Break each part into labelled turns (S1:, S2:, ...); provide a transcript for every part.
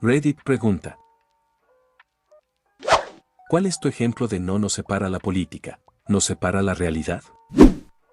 S1: Reddit pregunta: ¿cuál es tu ejemplo de no nos separa la política, nos separa la realidad?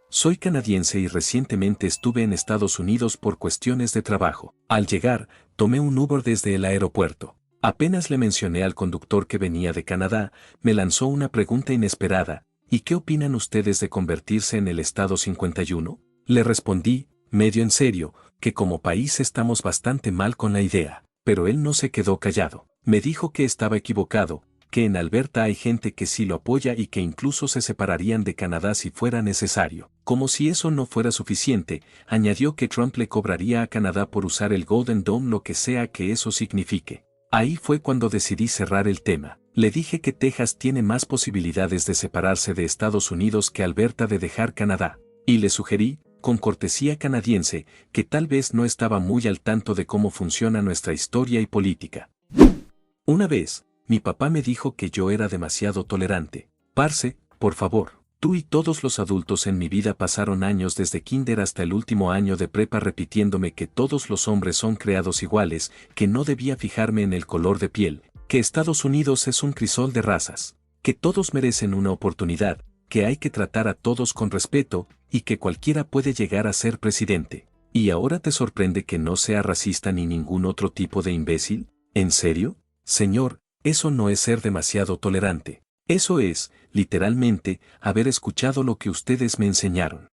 S1: Soy canadiense y recientemente estuve en Estados Unidos por cuestiones de trabajo. Al llegar, tomé un Uber desde el aeropuerto. Apenas le mencioné al conductor que venía de Canadá, me lanzó una pregunta inesperada: ¿y qué opinan ustedes de convertirse en el Estado 51? Le respondí, medio en serio, que como país estamos bastante mal con la idea, pero él no se quedó callado. Me dijo que estaba equivocado, que en Alberta hay gente que sí lo apoya y que incluso se separarían de Canadá si fuera necesario. Como si eso no fuera suficiente, añadió que Trump le cobraría a Canadá por usar el Golden Dome, lo que sea que eso signifique. Ahí fue cuando decidí cerrar el tema. Le dije que Texas tiene más posibilidades de separarse de Estados Unidos que Alberta de dejar Canadá. Y le sugerí, con cortesía canadiense, que tal vez no estaba muy al tanto de cómo funciona nuestra historia y política. Una vez, mi papá me dijo que yo era demasiado tolerante. Parce, por favor, tú y todos los adultos en mi vida pasaron años desde kinder hasta el último año de prepa repitiéndome que todos los hombres son creados iguales, que no debía fijarme en el color de piel, que Estados Unidos es un crisol de razas, que todos merecen una oportunidad, que hay que tratar a todos con respeto, y que cualquiera puede llegar a ser presidente. ¿Y ahora te sorprende que no sea racista ni ningún otro tipo de imbécil? ¿En serio? Señor, eso no es ser demasiado tolerante. Eso es, literalmente, haber escuchado lo que ustedes me enseñaron.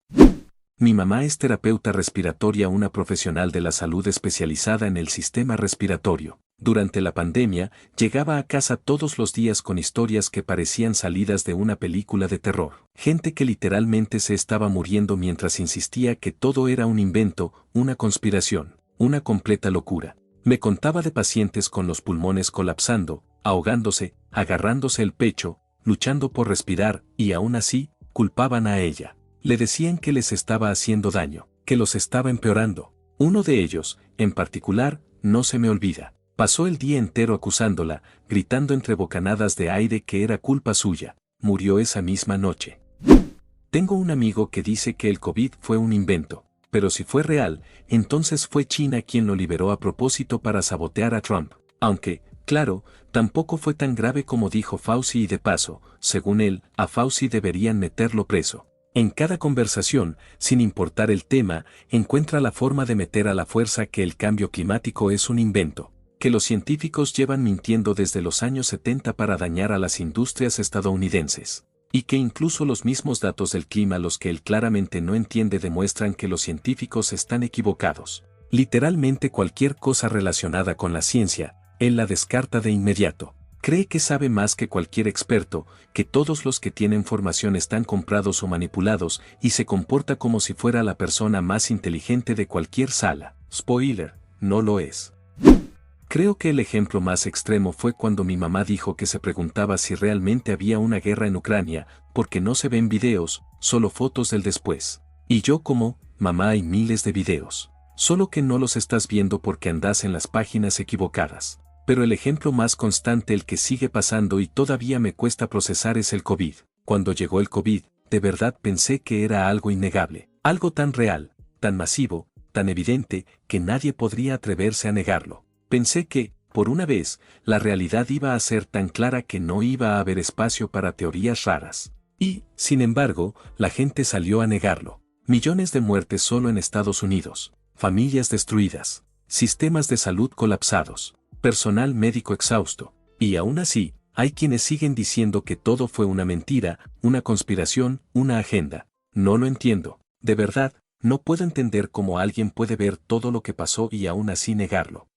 S1: Mi mamá es terapeuta respiratoria, una profesional de la salud especializada en el sistema respiratorio. Durante la pandemia, llegaba a casa todos los días con historias que parecían salidas de una película de terror. Gente que literalmente se estaba muriendo mientras insistía que todo era un invento, una conspiración, una completa locura. Me contaba de pacientes con los pulmones colapsando, ahogándose, agarrándose el pecho, luchando por respirar, y aún así, culpaban a ella. Le decían que les estaba haciendo daño, que los estaba empeorando. Uno de ellos, en particular, no se me olvida. Pasó el día entero acusándola, gritando entre bocanadas de aire que era culpa suya. Murió esa misma noche. Tengo un amigo que dice que el COVID fue un invento. Pero si fue real, entonces fue China quien lo liberó a propósito para sabotear a Trump. Aunque, claro, tampoco fue tan grave como dijo Fauci y de paso, según él, a Fauci deberían meterlo preso. En cada conversación, sin importar el tema, encuentra la forma de meter a la fuerza que el cambio climático es un invento, que los científicos llevan mintiendo desde los años 70 para dañar a las industrias estadounidenses. Y que incluso los mismos datos del clima, los que él claramente no entiende, demuestran que los científicos están equivocados. Literalmente cualquier cosa relacionada con la ciencia, él la descarta de inmediato. Cree que sabe más que cualquier experto, que todos los que tienen formación están comprados o manipulados, y se comporta como si fuera la persona más inteligente de cualquier sala. Spoiler, no lo es. Creo que el ejemplo más extremo fue cuando mi mamá dijo que se preguntaba si realmente había una guerra en Ucrania, porque no se ven videos, solo fotos del después. Y yo como, mamá, hay miles de videos. Solo que no los estás viendo porque andas en las páginas equivocadas. Pero el ejemplo más constante, el que sigue pasando y todavía me cuesta procesar, es el COVID. Cuando llegó el COVID, de verdad pensé que era algo innegable. Algo tan real, tan masivo, tan evidente, que nadie podría atreverse a negarlo. Pensé que, por una vez, la realidad iba a ser tan clara que no iba a haber espacio para teorías raras. Y, sin embargo, la gente salió a negarlo. Millones de muertes solo en Estados Unidos, familias destruidas, sistemas de salud colapsados, personal médico exhausto. Y aún así, hay quienes siguen diciendo que todo fue una mentira, una conspiración, una agenda. No lo entiendo. De verdad, no puedo entender cómo alguien puede ver todo lo que pasó y aún así negarlo.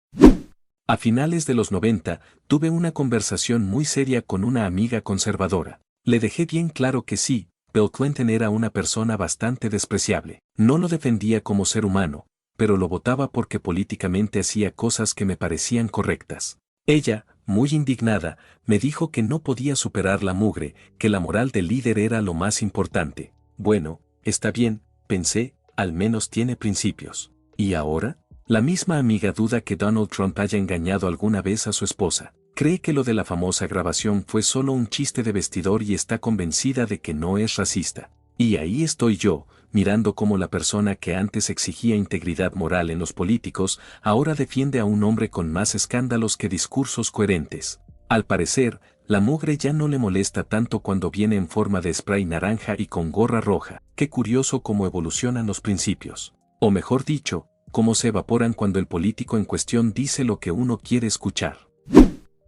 S1: A finales de los 90, tuve una conversación muy seria con una amiga conservadora. Le dejé bien claro que sí, Bill Clinton era una persona bastante despreciable. No lo defendía como ser humano, pero lo votaba porque políticamente hacía cosas que me parecían correctas. Ella, muy indignada, me dijo que no podía superar la mugre, que la moral del líder era lo más importante. Bueno, está bien, pensé, al menos tiene principios. ¿Y ahora? La misma amiga duda que Donald Trump haya engañado alguna vez a su esposa. Cree que lo de la famosa grabación fue solo un chiste de vestidor y está convencida de que no es racista. Y ahí estoy yo, mirando cómo la persona que antes exigía integridad moral en los políticos, ahora defiende a un hombre con más escándalos que discursos coherentes. Al parecer, la mugre ya no le molesta tanto cuando viene en forma de spray naranja y con gorra roja. Qué curioso cómo evolucionan los principios. O mejor dicho, cómo se evaporan cuando el político en cuestión dice lo que uno quiere escuchar.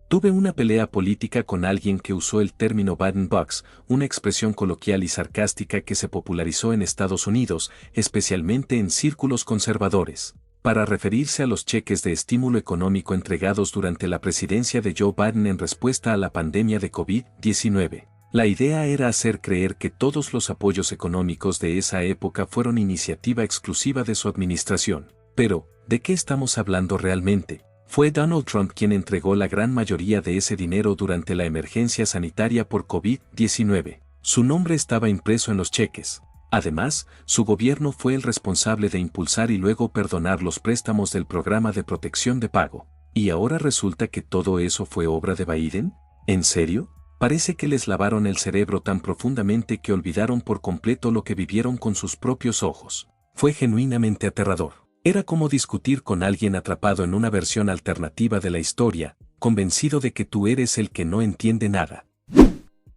S1: Tuve una pelea política con alguien que usó el término Biden Bucks, una expresión coloquial y sarcástica que se popularizó en Estados Unidos, especialmente en círculos conservadores, para referirse a los cheques de estímulo económico entregados durante la presidencia de Joe Biden en respuesta a la pandemia de COVID-19. La idea era hacer creer que todos los apoyos económicos de esa época fueron iniciativa exclusiva de su administración. Pero, ¿de qué estamos hablando realmente? Fue Donald Trump quien entregó la gran mayoría de ese dinero durante la emergencia sanitaria por COVID-19. Su nombre estaba impreso en los cheques. Además, su gobierno fue el responsable de impulsar y luego perdonar los préstamos del programa de protección de pago. ¿Y ahora resulta que todo eso fue obra de Biden? ¿En serio? Parece que les lavaron el cerebro tan profundamente que olvidaron por completo lo que vivieron con sus propios ojos. Fue genuinamente aterrador. Era como discutir con alguien atrapado en una versión alternativa de la historia, convencido de que tú eres el que no entiende nada.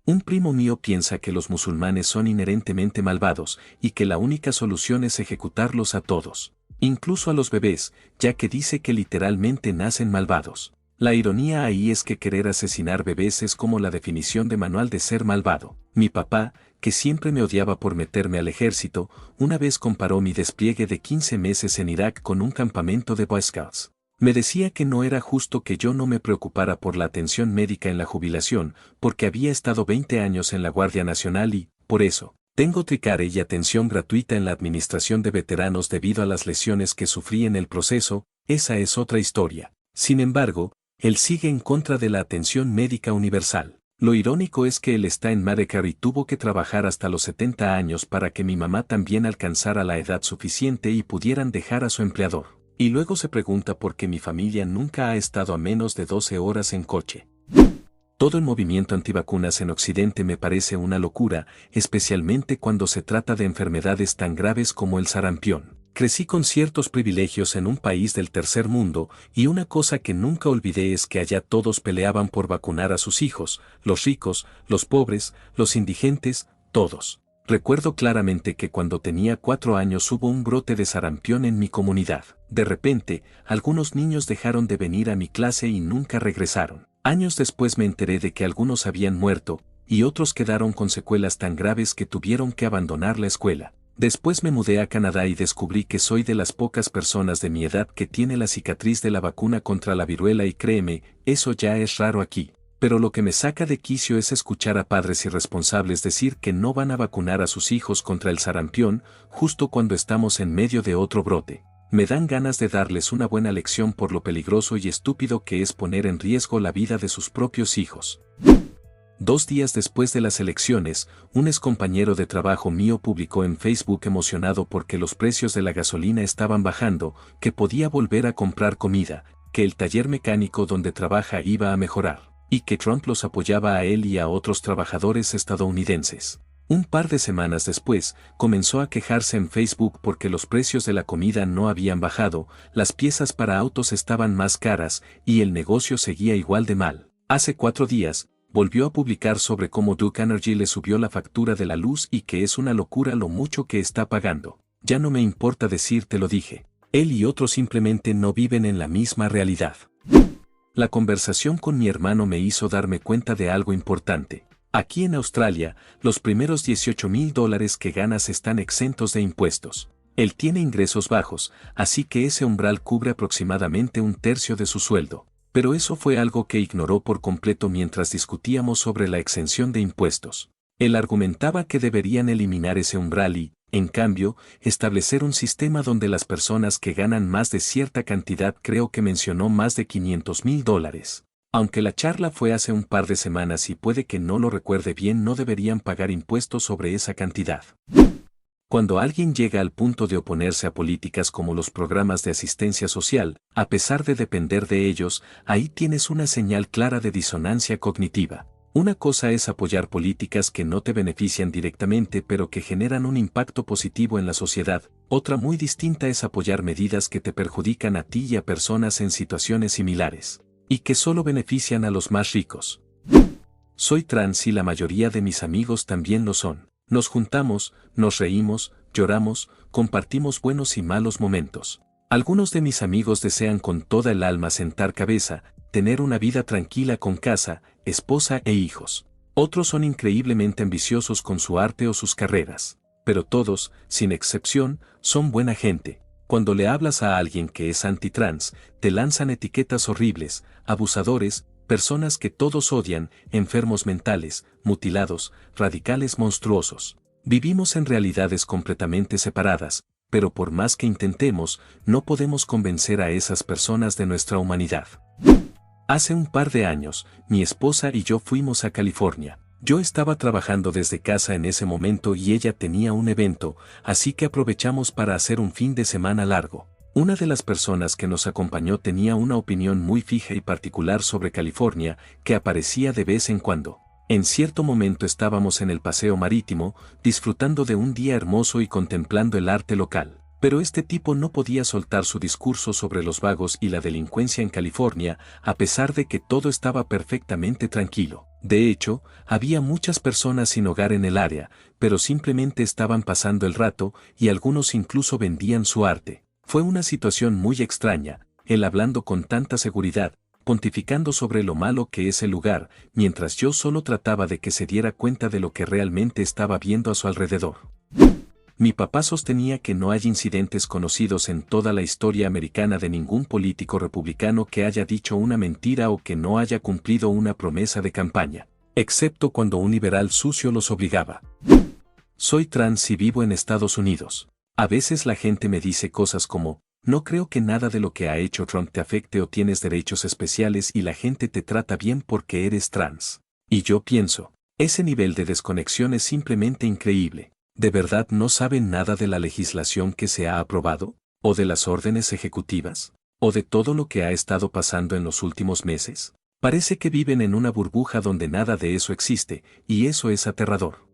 S1: Un primo mío piensa que los musulmanes son inherentemente malvados y que la única solución es ejecutarlos a todos, incluso a los bebés, ya que dice que literalmente nacen malvados. La ironía ahí es que querer asesinar bebés es como la definición de manual de ser malvado. Mi papá, que siempre me odiaba por meterme al ejército, una vez comparó mi despliegue de 15 meses en Irak con un campamento de Boy Scouts. Me decía que no era justo que yo no me preocupara por la atención médica en la jubilación, porque había estado 20 años en la Guardia Nacional y, por eso, tengo tricare y atención gratuita en la administración de veteranos debido a las lesiones que sufrí en el proceso. Esa es otra historia. Sin embargo, él sigue en contra de la atención médica universal. Lo irónico es que él está en Medicare y tuvo que trabajar hasta los 70 años para que mi mamá también alcanzara la edad suficiente y pudieran dejar a su empleador. Y luego se pregunta por qué mi familia nunca ha estado a menos de 12 horas en coche. Todo el movimiento antivacunas en Occidente me parece una locura, especialmente cuando se trata de enfermedades tan graves como el sarampión. Crecí con ciertos privilegios en un país del tercer mundo, y una cosa que nunca olvidé es que allá todos peleaban por vacunar a sus hijos, los ricos, los pobres, los indigentes, todos. Recuerdo claramente que cuando tenía 4 años hubo un brote de sarampión en mi comunidad. De repente, algunos niños dejaron de venir a mi clase y nunca regresaron. Años después me enteré de que algunos habían muerto, y otros quedaron con secuelas tan graves que tuvieron que abandonar la escuela. Después me mudé a Canadá y descubrí que soy de las pocas personas de mi edad que tiene la cicatriz de la vacuna contra la viruela y créeme, eso ya es raro aquí. Pero lo que me saca de quicio es escuchar a padres irresponsables decir que no van a vacunar a sus hijos contra el sarampión, justo cuando estamos en medio de otro brote. Me dan ganas de darles una buena lección por lo peligroso y estúpido que es poner en riesgo la vida de sus propios hijos. 2 días después de las elecciones, un excompañero de trabajo mío publicó en Facebook emocionado porque los precios de la gasolina estaban bajando, que podía volver a comprar comida, que el taller mecánico donde trabaja iba a mejorar, y que Trump los apoyaba a él y a otros trabajadores estadounidenses. Un par de semanas después, comenzó a quejarse en Facebook porque los precios de la comida no habían bajado, las piezas para autos estaban más caras y el negocio seguía igual de mal. Hace 4 días, volvió a publicar sobre cómo Duke Energy le subió la factura de la luz y que es una locura lo mucho que está pagando. Ya no me importa decirte lo dije. Él y otros simplemente no viven en la misma realidad. La conversación con mi hermano me hizo darme cuenta de algo importante. Aquí en Australia, los primeros $18,000 que ganas están exentos de impuestos. Él tiene ingresos bajos, así que ese umbral cubre aproximadamente 1/3 de su sueldo. Pero eso fue algo que ignoró por completo mientras discutíamos sobre la exención de impuestos. Él argumentaba que deberían eliminar ese umbral y, en cambio, establecer un sistema donde las personas que ganan más de cierta cantidad, creo que mencionó más de $500,000. Aunque la charla fue hace un par de semanas y puede que no lo recuerde bien, no deberían pagar impuestos sobre esa cantidad. Cuando alguien llega al punto de oponerse a políticas como los programas de asistencia social, a pesar de depender de ellos, ahí tienes una señal clara de disonancia cognitiva. Una cosa es apoyar políticas que no te benefician directamente pero que generan un impacto positivo en la sociedad, otra muy distinta es apoyar medidas que te perjudican a ti y a personas en situaciones similares, y que solo benefician a los más ricos. Soy trans y la mayoría de mis amigos también lo son. Nos juntamos, nos reímos, lloramos, compartimos buenos y malos momentos. Algunos de mis amigos desean con toda el alma sentar cabeza, tener una vida tranquila con casa, esposa e hijos. Otros son increíblemente ambiciosos con su arte o sus carreras. Pero todos, sin excepción, son buena gente. Cuando le hablas a alguien que es antitrans, te lanzan etiquetas horribles, abusadores, personas que todos odian, enfermos mentales, mutilados, radicales monstruosos. Vivimos en realidades completamente separadas, pero por más que intentemos, no podemos convencer a esas personas de nuestra humanidad. Hace un par de años, mi esposa y yo fuimos a California. Yo estaba trabajando desde casa en ese momento y ella tenía un evento, así que aprovechamos para hacer un fin de semana largo. Una de las personas que nos acompañó tenía una opinión muy fija y particular sobre California, que aparecía de vez en cuando. En cierto momento estábamos en el paseo marítimo, disfrutando de un día hermoso y contemplando el arte local. Pero este tipo no podía soltar su discurso sobre los vagos y la delincuencia en California, a pesar de que todo estaba perfectamente tranquilo. De hecho, había muchas personas sin hogar en el área, pero simplemente estaban pasando el rato y algunos incluso vendían su arte. Fue una situación muy extraña, él hablando con tanta seguridad, pontificando sobre lo malo que es el lugar, mientras yo solo trataba de que se diera cuenta de lo que realmente estaba viendo a su alrededor. Mi papá sostenía que no hay incidentes conocidos en toda la historia americana de ningún político republicano que haya dicho una mentira o que no haya cumplido una promesa de campaña, excepto cuando un liberal sucio los obligaba. Soy trans y vivo en Estados Unidos. A veces la gente me dice cosas como, no creo que nada de lo que ha hecho Trump te afecte o tienes derechos especiales y la gente te trata bien porque eres trans. Y yo pienso, ese nivel de desconexión es simplemente increíble. ¿De verdad no saben nada de la legislación que se ha aprobado? ¿O de las órdenes ejecutivas? ¿O de todo lo que ha estado pasando en los últimos meses? Parece que viven en una burbuja donde nada de eso existe, y eso es aterrador.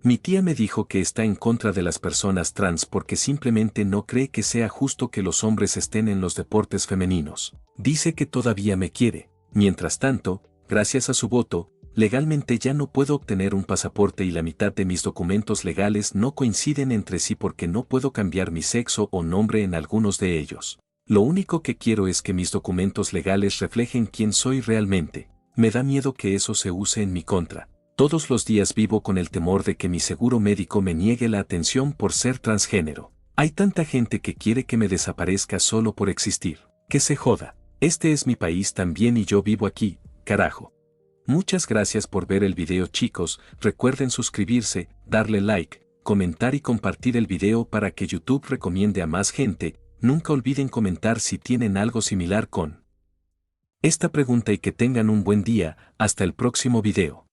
S1: Mi tía me dijo que está en contra de las personas trans porque simplemente no cree que sea justo que los hombres estén en los deportes femeninos. Dice que todavía me quiere. Mientras tanto, gracias a su voto, legalmente ya no puedo obtener un pasaporte y la mitad de mis documentos legales no coinciden entre sí porque no puedo cambiar mi sexo o nombre en algunos de ellos. Lo único que quiero es que mis documentos legales reflejen quién soy realmente. Me da miedo que eso se use en mi contra. Todos los días vivo con el temor de que mi seguro médico me niegue la atención por ser transgénero. Hay tanta gente que quiere que me desaparezca solo por existir. Que se joda. Este es mi país también y yo vivo aquí, carajo. Muchas gracias por ver el video, chicos. Recuerden suscribirse, darle like, comentar y compartir el video para que YouTube recomiende a más gente. Nunca olviden comentar si tienen algo similar con esta pregunta y que tengan un buen día. Hasta el próximo video.